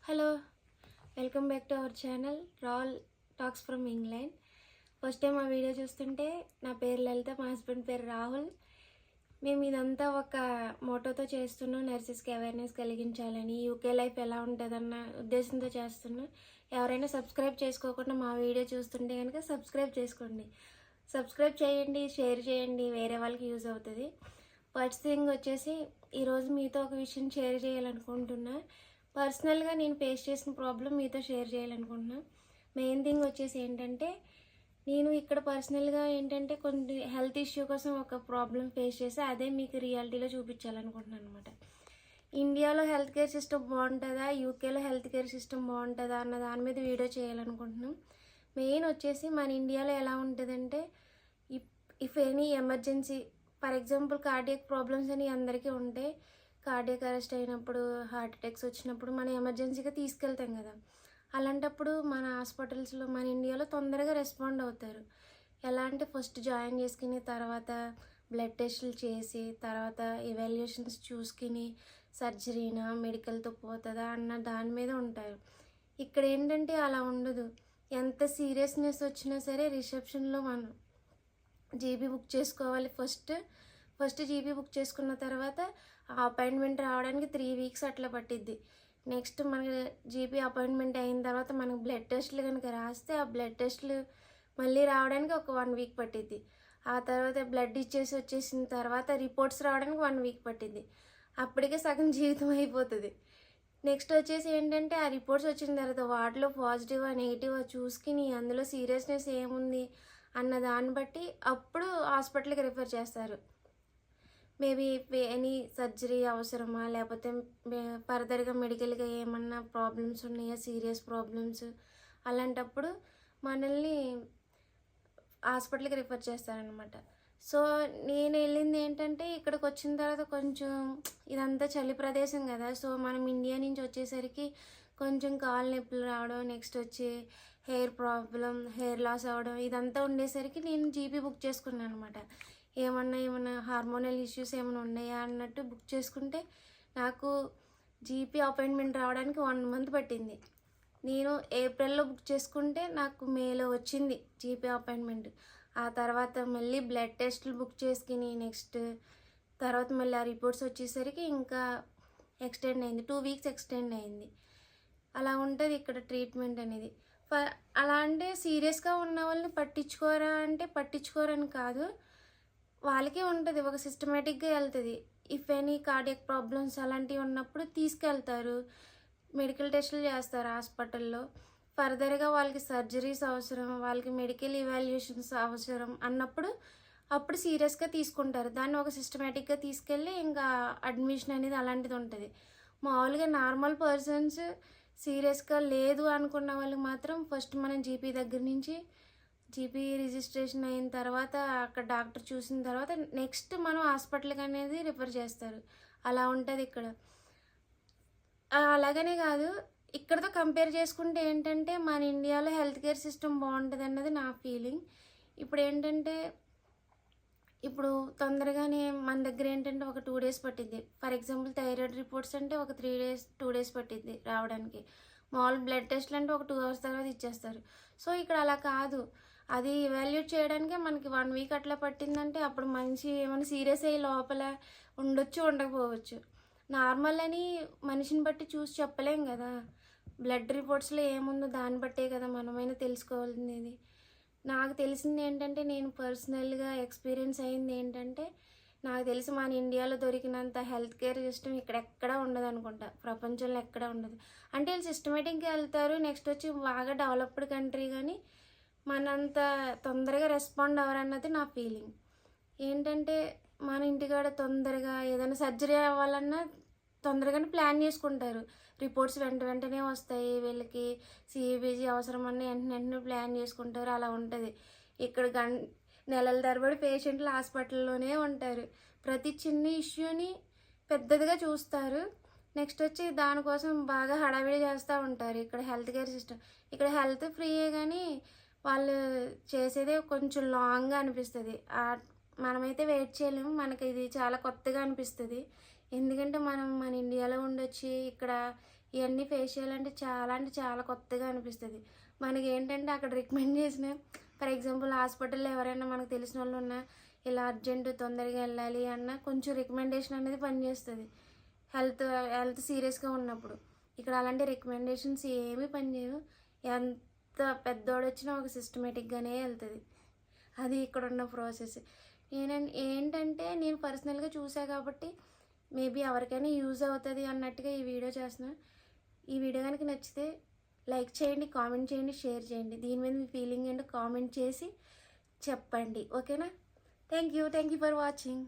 Hello, welcome back to our channel Raul talks from England. First time ఆ video చూస్తుంటే నా పేరు లలిత, మా హస్బెండ్ పేరు రాహుల్. మేము ఇదంతా ఒక మోటోతో చేస్తున్నాం, నర్సెస్కి అవేర్నెస్ కలిగించాలని, యూకే లైఫ్ ఎలా ఉంటుందన్న ఉద్దేశంతో చేస్తున్నాం. ఎవరైనా సబ్స్క్రైబ్ చేసుకోకుండా మా వీడియో చూస్తుంటే కనుక సబ్స్క్రైబ్ చేసుకోండి. సబ్స్క్రైబ్ చేయండి, షేర్ చేయండి, వేరే వాళ్ళకి యూజ్ అవుతుంది. ఫస్ట్ థింగ్ వచ్చేసి ఈరోజు మీతో ఒక విషయం షేర్ చేయాలనుకుంటున్నా. పర్సనల్గా నేను ఫేస్ చేసిన ప్రాబ్లం మీతో షేర్ చేయాలనుకుంటున్నా. మెయిన్ థింగ్ వచ్చేసి ఏంటంటే, నేను ఇక్కడ పర్సనల్గా ఏంటంటే కొన్ని హెల్త్ ఇష్యూ కోసం ఒక ప్రాబ్లం ఫేస్ చేసి అదే మీకు రియాలిటీలో చూపించాలనుకుంటున్నాను అనమాట. ఇండియాలో హెల్త్ కేర్ సిస్టమ్ బాగుంటుందా, యూకేలో హెల్త్ కేర్ సిస్టమ్ బాగుంటుందా అన్న దాని మీద వీడియో చేయాలనుకుంటున్నాం. మెయిన్ వచ్చేసి మన ఇండియాలో ఎలా ఉంటుందంటే, if any emergency, for example cardiac problems అని అందరికీ ఉంటాయి. కార్డియక్ అరెస్ట్ అయినప్పుడు, హార్ట్ అటాక్స్ వచ్చినప్పుడు మనం ఎమర్జెన్సీగా తీసుకెళ్తాం కదా. అలాంటప్పుడు మన హాస్పిటల్స్లో మన ఇండియాలో తొందరగా రెస్పాండ్ అవుతారు. ఎలా అంటే ఫస్ట్ జాయిన్ చేసుకుని, తర్వాత బ్లడ్ టెస్టులు చేసి, తర్వాత ఎవాల్యుయేషన్స్ చూసుకుని సర్జరీనా మెడికల్తో పోతుందా అన్న దాని మీద ఉంటారు. ఇక్కడ ఏంటంటే అలా ఉండదు. ఎంత సీరియస్నెస్ వచ్చినా సరే రిసెప్షన్లో మనం జీబీ బుక్ చేసుకోవాలి. ఫస్ట్ జీబీ బుక్ చేసుకున్న తర్వాత ఆ అపాయింట్మెంట్ రావడానికి 3 వీక్స్ అట్లా పట్టిద్ది. నెక్స్ట్ మనకి జీబీ అపాయింట్మెంట్ అయిన తర్వాత మనకు బ్లడ్ టెస్ట్లు కనుక రాస్తే ఆ బ్లడ్ టెస్ట్లు మళ్ళీ రావడానికి ఒక 1 వీక్ పట్టిద్ది. ఆ తర్వాత బ్లడ్ ఇచ్చేసి వచ్చేసిన తర్వాత రిపోర్ట్స్ రావడానికి 1 వీక్ పట్టిద్ది. అప్పటికే సగం జీవితం అయిపోతుంది. నెక్స్ట్ వచ్చేసి ఏంటంటే ఆ రిపోర్ట్స్ వచ్చిన తర్వాత వాటిలో పాజిటివా నెగిటివా చూసుకుని అందులో సీరియస్నెస్ ఏముంది అన్న దాన్ని బట్టి అప్పుడు హాస్పిటల్కి రిఫర్ చేస్తారు. మేబీ ఎనీ సర్జరీ అవసరమా, లేకపోతే ఫర్దర్గా మెడికల్గా ఏమన్నా ప్రాబ్లమ్స్ ఉన్నాయా, సీరియస్ ప్రాబ్లమ్స్, అలాంటప్పుడు మనల్ని హాస్పిటల్కి రిఫర్ చేస్తారనమాట. సో నేను వెళ్ళింది ఏంటంటే, ఇక్కడికి వచ్చిన తర్వాత కొంచెం ఇదంతా చలి ప్రదేశం కదా. సో మనం ఇండియా నుంచి వచ్చేసరికి కొంచెం కాళ్ళు నొప్పులు రావడం, నెక్స్ట్ వచ్చి హెయిర్ ప్రాబ్లం, హెయిర్ లాస్ అవ్వడం, ఇదంతా ఉండేసరికి నేను జీపీ బుక్ చేసుకున్నాను అనమాట. ఏమన్నా హార్మోనల్ ఇష్యూస్ ఏమైనా ఉన్నాయా అన్నట్టు బుక్ చేసుకుంటే నాకు జీపీ అపాయింట్మెంట్ రావడానికి 1 మంత్ పట్టింది. నేను ఏప్రిల్లో బుక్ చేసుకుంటే నాకు మేలో వచ్చింది జీపీ అపాయింట్మెంట్. ఆ తర్వాత మళ్ళీ బ్లడ్ టెస్ట్లు బుక్ చేసుకుని నెక్స్ట్ తర్వాత మళ్ళీ ఆ రిపోర్ట్స్ వచ్చేసరికి ఇంకా ఎక్స్టెండ్ అయింది, 2 వీక్స్ ఎక్స్టెండ్ అయింది. అలా ఉంటుంది ఇక్కడ ట్రీట్మెంట్ అనేది. అలా అంటే సీరియస్గా ఉన్న వాళ్ళని పట్టించుకోరా అంటే పట్టించుకోరని కాదు, వాళ్ళకే ఉంటుంది, ఒక సిస్టమేటిక్గా వెళ్తుంది. ఇఫ్ ఎనీ కార్డియక్ ప్రాబ్లమ్స్ అలాంటివి ఉన్నప్పుడు తీసుకెళ్తారు, మెడికల్ టెస్టులు చేస్తారు హాస్పిటల్లో. ఫర్దర్గా వాళ్ళకి సర్జరీస్ అవసరం, వాళ్ళకి మెడికల్ ఇవాల్యుయేషన్స్ అవసరం అన్నప్పుడు అప్పుడు సీరియస్గా తీసుకుంటారు. దాన్ని ఒక సిస్టమేటిక్గా తీసుకెళ్ళి ఇంకా అడ్మిషన్ అనేది అలాంటిది ఉంటుంది. మామూలుగా నార్మల్ పర్సన్స్ సీరియస్గా లేదు అనుకున్న వాళ్ళు మాత్రం ఫస్ట్ మనం జీపీ దగ్గర నుంచి జీపీ రిజిస్ట్రేషన్ అయిన తర్వాత అక్కడ డాక్టర్ చూసిన తర్వాత నెక్స్ట్ మనం హాస్పిటల్కి అనేది రిఫర్ చేస్తారు. అలా ఉంటుంది ఇక్కడ. అలాగనే కాదు, ఇక్కడతో కంపేర్ చేసుకుంటే ఏంటంటే మన ఇండియాలో హెల్త్ కేర్ సిస్టమ్ బాగుంటుంది అన్నది నా ఫీలింగ్. ఇప్పుడు ఏంటంటే ఇప్పుడు తొందరగానే మన దగ్గర ఏంటంటే ఒక 2 డేస్ పట్టిద్ది. ఫర్ ఎగ్జాంపుల్ థైరాయిడ్ రిపోర్ట్స్ అంటే ఒక 2 డేస్ పట్టిద్ది రావడానికి. మామూలు బ్లడ్ టెస్ట్లు అంటే ఒక 2 అవర్స్ తర్వాత ఇచ్చేస్తారు. సో ఇక్కడ అలా కాదు, అది ఇవాల్యుయేట్ చేయడానికే మనకి 1 వీక్ అట్లా పట్టిందంటే అప్పుడు మనిషి ఏమైనా సీరియస్ అయ్యి లోపల ఉండొచ్చు, ఉండకపోవచ్చు. నార్మల్ అని మనిషిని బట్టి చూసి చెప్పలేం కదా. బ్లడ్ రిపోర్ట్స్లో ఏముందో దాన్ని బట్టే కదా మనమైనా తెలుసుకోవాల్సింది. నాకు తెలిసింది ఏంటంటే, నేను పర్సనల్గా ఎక్స్పీరియన్స్ అయింది ఏంటంటే, నాకు తెలిసి మన ఇండియాలో దొరికినంత హెల్త్ కేర్ సిస్టమ్ ఇక్కడ ఎక్కడా ఉండదు అనుకుంటా, ప్రపంచంలో ఎక్కడా ఉండదు. అంటే వీళ్ళు సిస్టమేటిక్గా వెళ్తారు, నెక్స్ట్ వచ్చి బాగా డెవలప్డ్ కంట్రీ, కానీ మనంత తొందరగా రెస్పాండ్ అవ్వరన్నది నా ఫీలింగ్. ఏంటంటే మన ఇంటికాడ తొందరగా ఏదైనా సర్జరీ అవ్వాలన్నా తొందరగానే ప్లాన్ చేసుకుంటారు. రిపోర్ట్స్ వెంటనే వస్తాయి, వీళ్ళకి సిబిజీ అవసరం అన్న వెంటనే ప్లాన్ చేసుకుంటారు. అలా ఉంటుంది ఇక్కడ. నెలల తరబడి పేషెంట్లు హాస్పిటల్లోనే ఉంటారు. ప్రతి చిన్న ఇష్యూని పెద్దదిగా చూస్తారు. నెక్స్ట్ వచ్చి దానికోసం బాగా హడావిడి చేస్తూ ఉంటారు. ఇక్కడ హెల్త్ కేర్ సిస్టమ్, ఇక్కడ హెల్త్ ఫ్రీయే కానీ వాళ్ళు చేసేదే కొంచెం లాంగ్గా అనిపిస్తుంది. మనమైతే వెయిట్ చేయలేము, మనకి ఇది చాలా కొత్తగా అనిపిస్తుంది. ఎందుకంటే మనం మన ఇండియాలో ఉండొచ్చి ఇక్కడ ఇవన్నీ ఫేస్ చేయాలంటే చాలా అంటే చాలా కొత్తగా అనిపిస్తుంది. మనకి ఏంటంటే అక్కడ రికమెండ్ చేసిన, ఫర్ ఎగ్జాంపుల్ హాస్పిటల్లో ఎవరైనా మనకు తెలిసిన వాళ్ళు ఉన్నా, ఇలా అర్జెంటు తొందరగా వెళ్ళాలి అన్న కొంచెం రికమెండేషన్ అనేది పనిచేస్తుంది హెల్త్ సీరియస్గా ఉన్నప్పుడు. ఇక్కడ అలాంటి రికమెండేషన్స్ ఏమీ పనిచేయవు. ఎంత పెద్దోడు వచ్చినా ఒక సిస్టమేటిక్గానే వెళ్తుంది. అది ఇక్కడ ఉన్న ప్రాసెస్. ఏంటంటే నేను పర్సనల్గా చూసా కాబట్టి మేబీ ఎవరికైనా యూజ్ అవుతుంది అన్నట్టుగా ఈ వీడియో చేస్తున్నాను. ఈ వీడియో కనుక నచ్చితే లైక్ చేయండి, కామెంట్ చేయండి, షేర్ చేయండి. దీని మీద మీ ఫీలింగ్ ఏంటో కామెంట్ చేసి చెప్పండి. ఓకేనా? Thank you for watching.